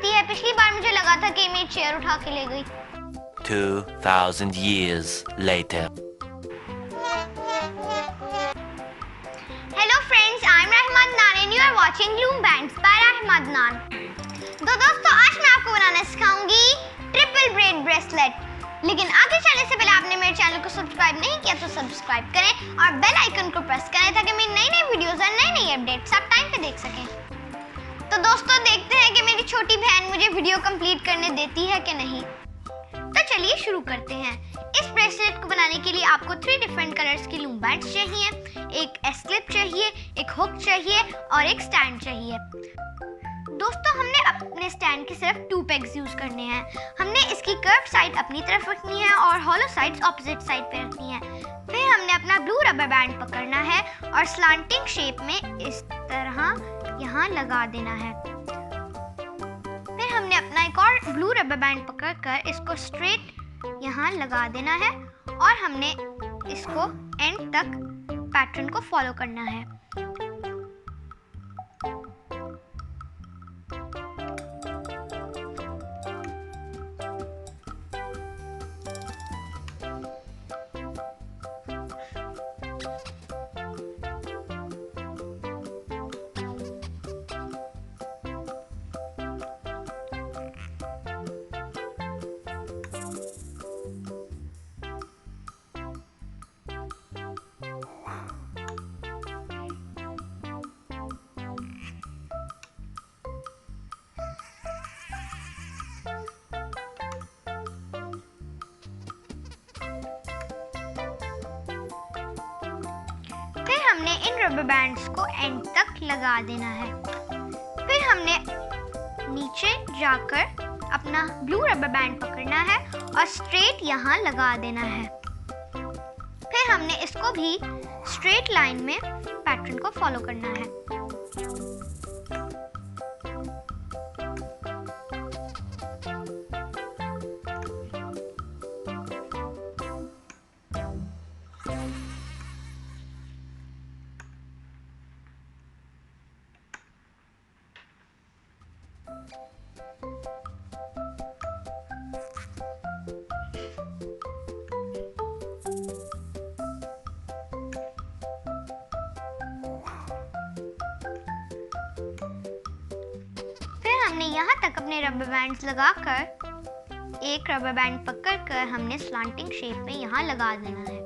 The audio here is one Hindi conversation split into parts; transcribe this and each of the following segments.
भागती है? पिछली बार मुझे लगा था कि मेरी चेयर उठा के ले गई। 2000 years later. Hello friends, I'm Rahima Adnan and you are watching Loom Bands by Rahima Adnan. तो दोस्तों आज मैं आपको बनाना सिखाऊंगी ट्रिपल ब्रेड ब्रेसलेट। लेकिन आगे चलने से पहले आपने मेरे चैनल को सब्सक्राइब नहीं किया तो सब्सक्राइब करें और बेल आइकन को प्रेस करें ताकि मेरी नई नई वीडियोस और नई नई अपडेट्स आप टाइम पे देख सकें। तो दोस्तों देखते हैं कि मेरी छोटी बहन मुझे वीडियो कंप्लीट करने देती है कि नहीं। तो चलिए शुरू करते हैं। इस ब्रेसलेट को बनाने के लिए आपको 3 डिफरेंट कलर्स की लूम बैंड्स चाहिए, एक एस क्लिप चाहिए, एक हुक चाहिए और एक स्टैंड चाहिए। दोस्तों हमने अपने स्टैंड के सिर्फ 2 पेग्स यूज करने हैं। हमने इसकी कर्व साइड अपनी तरफ रखनी है और हॉलो साइड्स ऑपोजिट साइड पे रखनी है। फिर हमने अपना ब्लू रबर बैंड पकड़ना है और स्लांटिंग शेप में इस तरह यहाँ लगा देना है। फिर हमने अपना एक और ब्लू रबर बैंड पकड़कर इसको स्ट्रेट यहाँ लगा देना है और हमने इसको एंड तक पैटर्न को फॉलो करना है। फिर हमने इन रबर बैंड्स को एंड तक लगा देना है। फिर हमने नीचे जाकर अपना ब्लू रबर बैंड पकड़ना है और स्ट्रेट यहाँ लगा देना है। फिर हमने इसको भी स्ट्रेट लाइन में पैटर्न को फॉलो करना है। हमने यहाँ तक अपने रबर बैंड्स लगाकर एक रबर बैंड पकड़कर हमने स्लांटिंग शेप में यहाँ लगा देना है।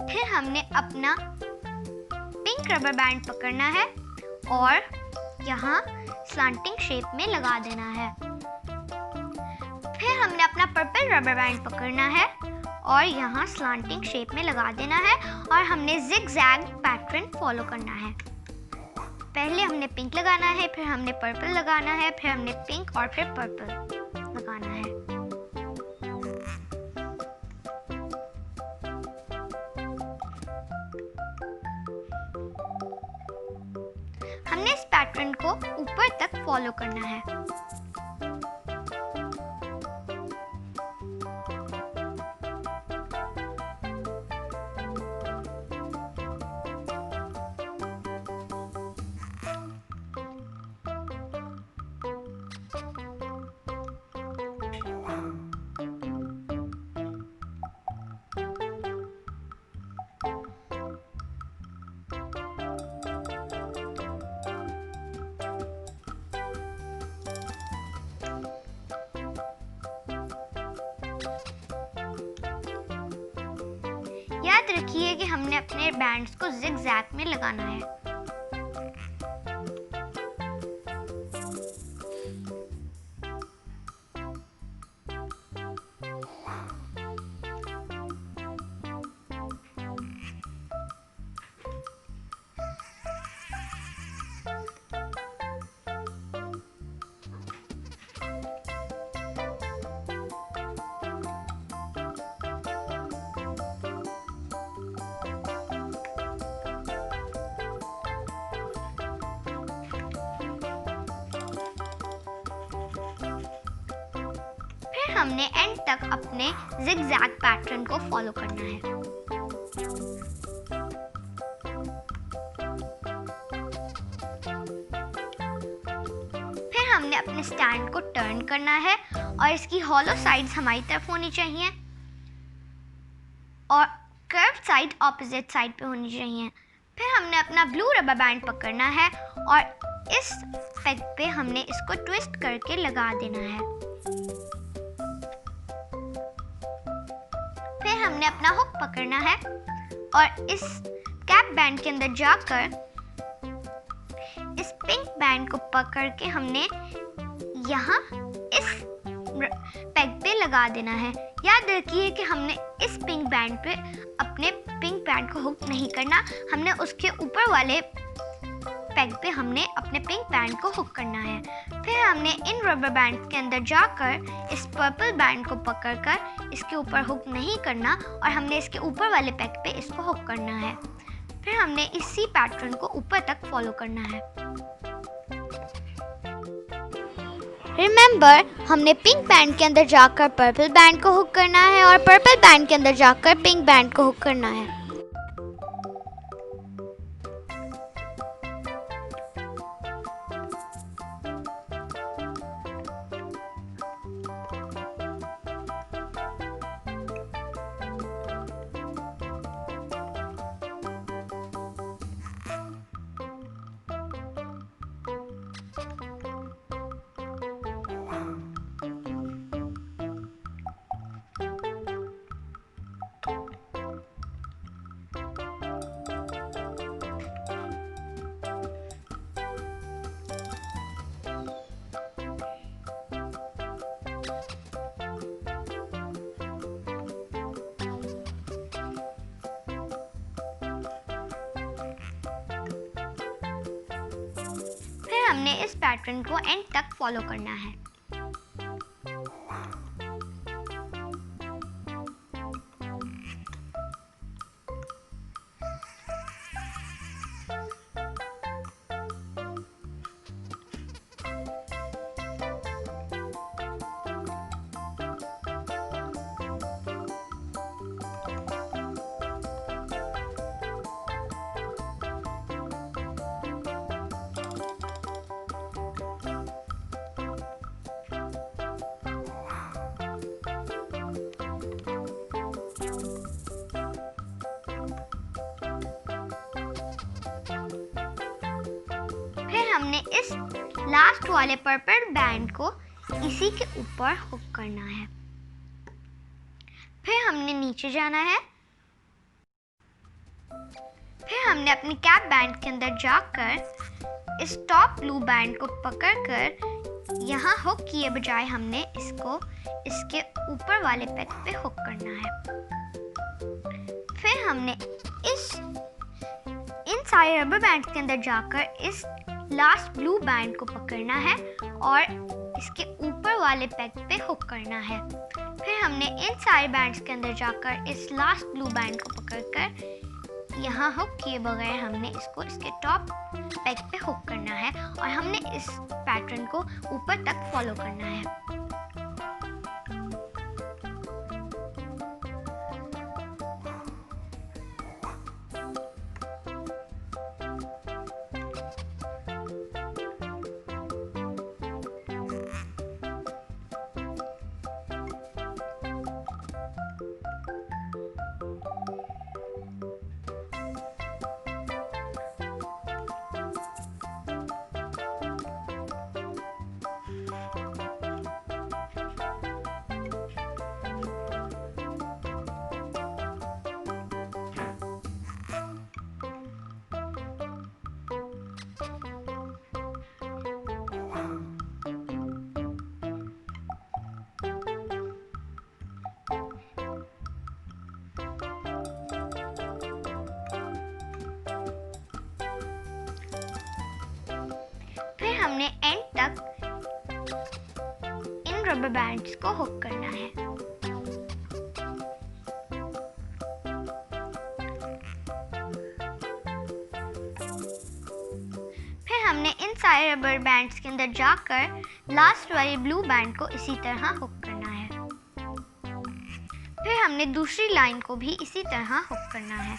फिर हमने अपना पिंक रबर बैंड पकड़ना है और यहाँ स्लांटिंग शेप में लगा देना है। फिर हमने अपना पर्पल रबर बैंड पकड़ना है और यहाँ स्लांटिंग शेप में लगा देना है और हमने जिग-जैग पैटर्न फॉलो करना है। पहले हमने पिंक लगाना है, फिर हमने पर्पल लगाना है, फिर हमने पिंक और फिर पर्पल लगाना है। हमने इस पैटर्न को ऊपर तक फॉलो करना है। याद रखिए कि हमने अपने बैंड्स को जिग-जैग में लगाना है। हमने एंड तक अपने जिग-जैग पैटर्न को फॉलो करना है। हमने अपने स्टैंड को टर्न करना है और इसकी हॉलो साइड्स हमारी तरफ होनी चाहिए और कर्व साइड ऑपोजिट साइड पे होनी चाहिए। फिर हमने अपना ब्लू रबर बैंड पकड़ना है और इस पेग पे हमने इसको ट्विस्ट करके लगा देना है। फिर हमने अपना हुक पकड़ना है और इस कैप बैंड के अंदर जाकर इस पिंक बैंड को पकड़ के हमने यहाँ इस पेग पे लगा देना है। याद रखिए कि हमने इस पिंक बैंड पे अपने पिंक बैंड को हुक नहीं करना, हमने उसके ऊपर वाले पेग पे हमने अपने पिंक बैंड को हुक करना है। फिर हमने इन रबर बैंड के अंदर जाकर इस पर्पल बैंड को पकड़कर इसके ऊपर हुक नहीं करना और हमने इसके ऊपर वाले पेग पे इसको हुक करना है। फिर हमने इसी पैटर्न को ऊपर तक फॉलो करना है। रिमेंबर, हमने पिंक बैंड के अंदर जाकर पर्पल बैंड को हुक करना है और पर्पल बैंड के अंदर जाकर पिंक बैंड को हुक करना है। हमने इस पैटर्न को एंड तक फॉलो करना है। हमने इस लास्ट वाले पर्पल बैंड को इसी के ऊपर हुक करना है। फिर हमने नीचे जाना है। फिर हमने अपनी कैप बैंड के अंदर जाकर इस टॉप ब्लू बैंड को पकड़कर यहाँ हुक किए बजाय हमने इसको इसके ऊपर वाले पेग पे हुक करना है। फिर हमने इन सारे रबर बैंड के अंदर जाकर इस लास्ट ब्लू बैंड को पकड़ना है और इसके ऊपर वाले पेग पे हुक करना है। फिर हमने इन सारे बैंड्स के अंदर जाकर इस लास्ट ब्लू बैंड को पकड़कर यहाँ हुक किए बगैर हमने इसको इसके टॉप पेग पे हुक करना है और हमने इस पैटर्न को ऊपर तक फॉलो करना है। हमने एंड तक इन रबर बैंड्स को हुक करना है। फिर हमने इन सारे रबर बैंड्स के अंदर जाकर लास्ट वाली ब्लू बैंड को इसी तरह हुक करना है। फिर हमने दूसरी लाइन को भी इसी तरह हुक करना है।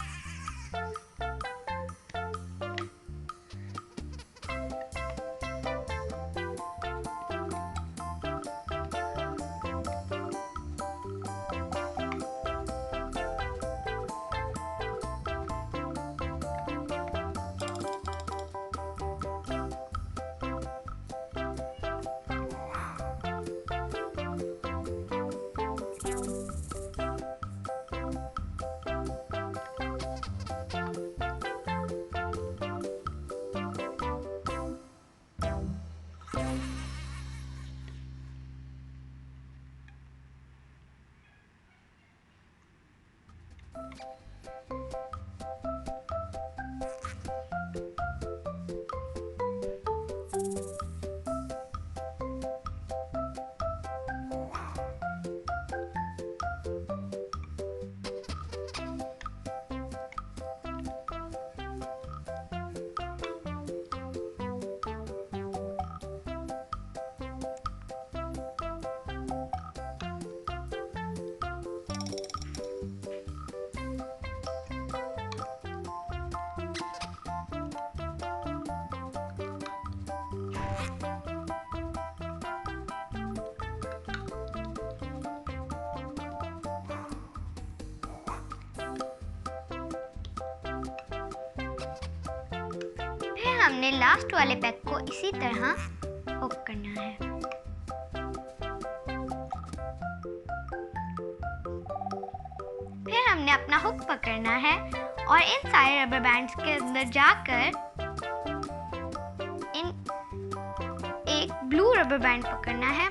फिर हमने लास्ट वाले पैक को इसी तरह हुक करना है। फिर हमने अपना हुक पकड़ना है और इन सारे रबर बैंड्स के अंदर जाकर एक ब्लू रबर बैंड पकड़ना है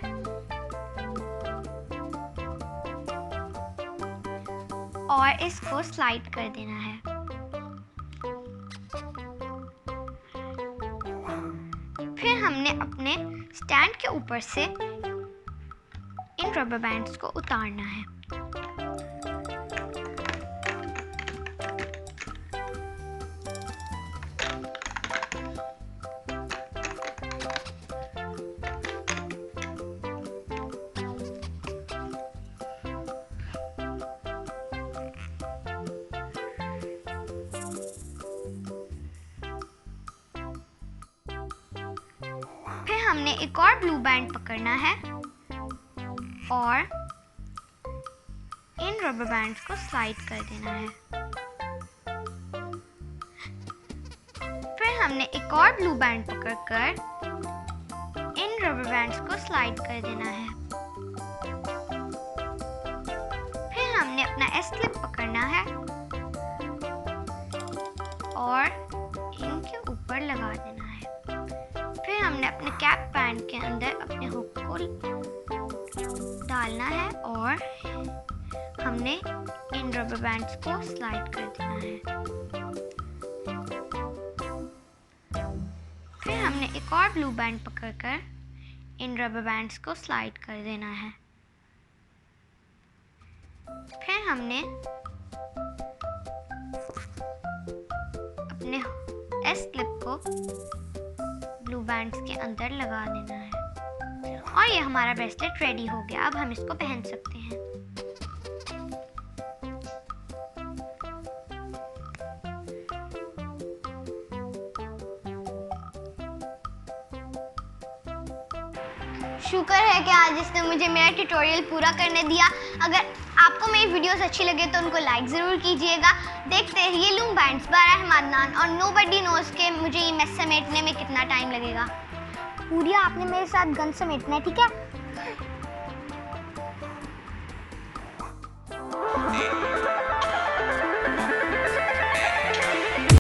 और इसको स्लाइड कर देना है। फिर हमने अपने स्टैंड के ऊपर से इन रबर बैंड्स को उतारना है। फिर हमने एक और ब्लू बैंड पकड़ना है और इन रबर बैंड्स को स्लाइड कर देना है। फिर हमने एक और ब्लू बैंड पकड़कर इन रबर बैंड्स को स्लाइड कर देना है। फिर हमने अपना एस क्लिप पकड़ना है और इनके ऊपर लगा देना है। फिर हमने अपने कैप बैंड के अंदर अपने हुक को डालना है और हमने इन रबर बैंड्स को स्लाइड कर देना है। फिर हमने एक और ब्लू बैंड पकड़कर इन रबर बैंड्स को स्लाइड कर देना है। फिर हमने अपने एस क्लिप को ब्लू बैंड्स के अंदर लगा देना है और ये हमारा ब्रेसलेट रेडी हो गया। अब हम इसको पहन सकते हैं। शुक्र है कि आज इसने मुझे मेरा ट्यूटोरियल पूरा करने दिया। अगर आपको मेरी वीडियोस अच्छी लगे तो उनको लाइक ज़रूर कीजिएगा। देखते रहिए लूम बैंड्स बाय रहमा अदनान और नोबडी नोज़ के मुझे ये मैस समेटने में कितना टाइम लगेगा। पूरिया आपने मेरे साथ गन समेटना है, ठीक है?